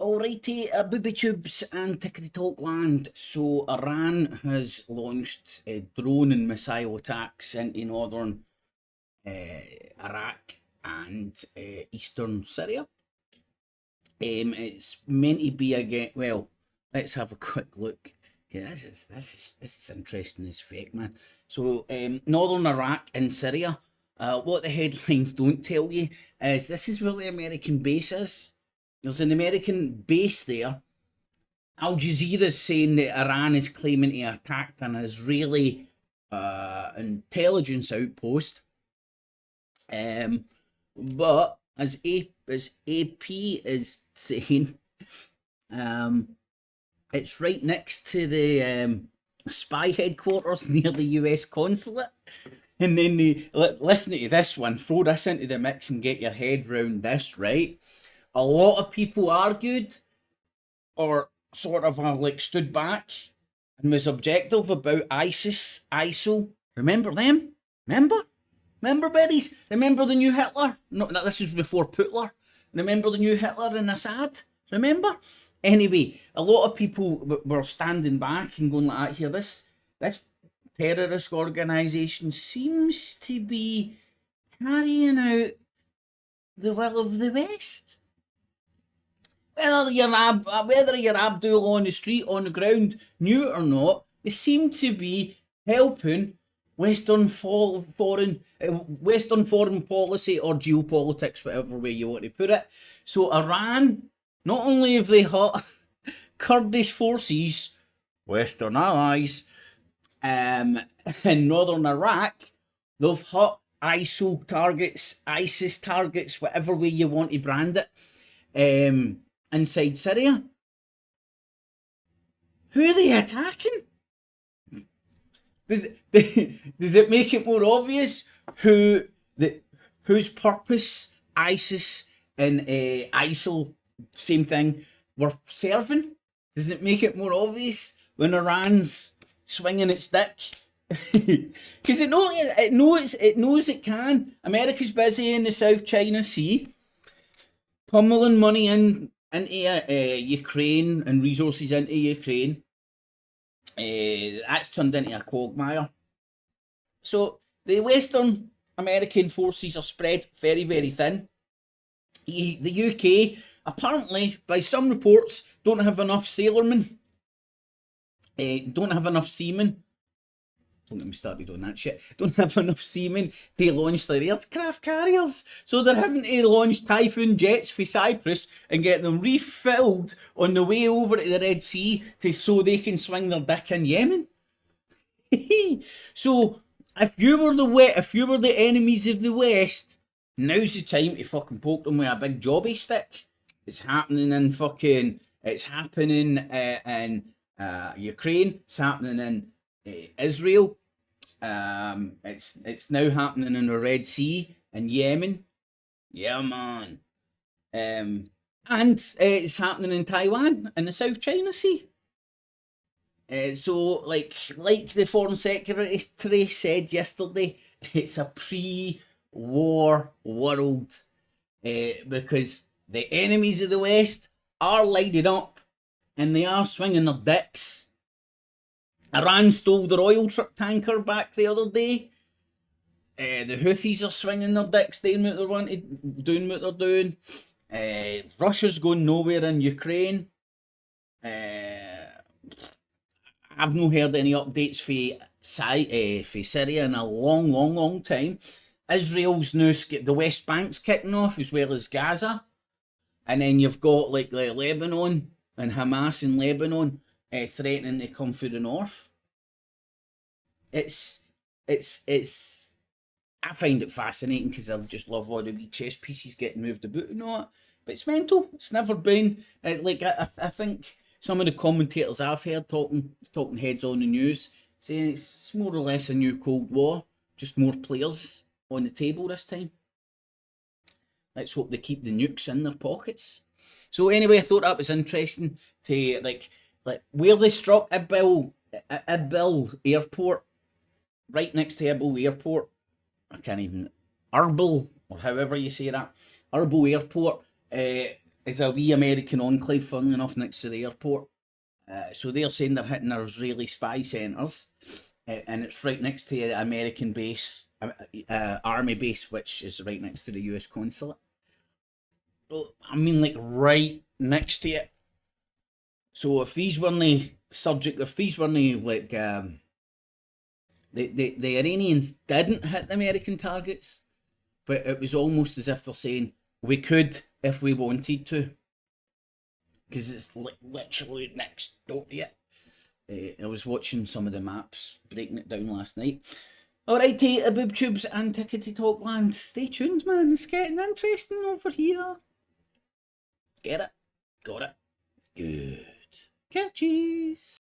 Alrighty, booby tubes and tickety talk land. So Iran has launched drone and missile attacks into northern Iraq and eastern Syria. It's meant to be again. Well, let's have a quick look. Yeah, this is interesting as fake, man. So northern Iraq and Syria. What the headlines don't tell you is this is where the American base is. There's an American base there. Al Jazeera is saying that Iran is claiming to attacked an Israeli intelligence outpost. But as AP is saying, it's right next to the spy headquarters near the US consulate. And then listen to this one, throw this into the mix and get your head round this, right? A lot of people argued or sort of like stood back and was objective about ISIL. Remember them? Remember, Berries? Remember the new Hitler? No, this was before Putler. Remember the new Hitler and Assad? Remember? Anyway, a lot of people were standing back and going like that here. This terrorist organisation seems to be carrying out the will of the West. Whether you're Abdul on the street, on the ground, knew it or not, they seem to be helping Western foreign policy or geopolitics, whatever way you want to put it. So Iran, not only have they hurt Kurdish forces, Western allies, in northern Iraq, they've hurt ISIL targets, ISIS targets, whatever way you want to brand it, inside Syria. Who are they attacking? Does it make it more obvious whose purpose ISIS and ISIL, same thing, were serving? Does it make it more obvious when Iran's swinging its dick? Because it knows it can. America's busy in the South China Sea, pummeling money into Ukraine and resources into Ukraine. That's turned into a quagmire. So the Western American forces are spread very, very thin. The UK, apparently, by some reports, don't have enough sailormen. Don't have enough seamen. Don't get me started on that shit. Don't have enough seamen to launch their aircraft carriers. So they're having to launch Typhoon jets for Cyprus and get them refilled on the way over to the Red Sea so they can swing their dick in Yemen. So if you were the enemies of the West, now's the time to fucking poke them with a big jobby stick. It's happening in Ukraine. It's happening in Israel. It's now happening in the Red Sea and Yemen. Yeah, man. And it's happening in Taiwan and the South China Sea. So like the Foreign Secretary said yesterday, it's a pre-war world because the enemies of the West are lighted up and they are swinging their dicks. Iran stole their oil tanker back the other day. The Houthis are swinging their dicks, doing what they're doing. Russia's going nowhere in Ukraine. I've not heard any updates for Syria in a long time. Israel's now the West Bank's kicking off as well as Gaza. And then you've got like Lebanon and Hamas in Lebanon threatening to come through the north. It's I find it fascinating because I just love all the wee chess pieces getting moved about and all that. But it's mental. It's never been I think some of the commentators I've heard talking heads on the news saying it's more or less a new Cold War, just more players on the table this time. Let's hope they keep the nukes in their pockets. So anyway, I thought that was interesting to like where they struck Erbil Airport, right next to Erbil Airport. I can't even Erbil or however you say that. Erbil Airport. is a wee American enclave, funnily enough, next to the airport. So they're saying they're hitting their Israeli spy centres, and it's right next to the American base, army base, which is right next to the US consulate. I mean, like right next to it. So if these weren't if these weren't like the Iranians didn't hit the American targets, but it was almost as if they're saying we could if we wanted to, because it's like literally next door to it. I was watching some of the maps, breaking it down last night. Alrighty, boob tubes and tickety talk land. Stay tuned, man. It's getting interesting over here. Get it? Got it? Good. Catchies.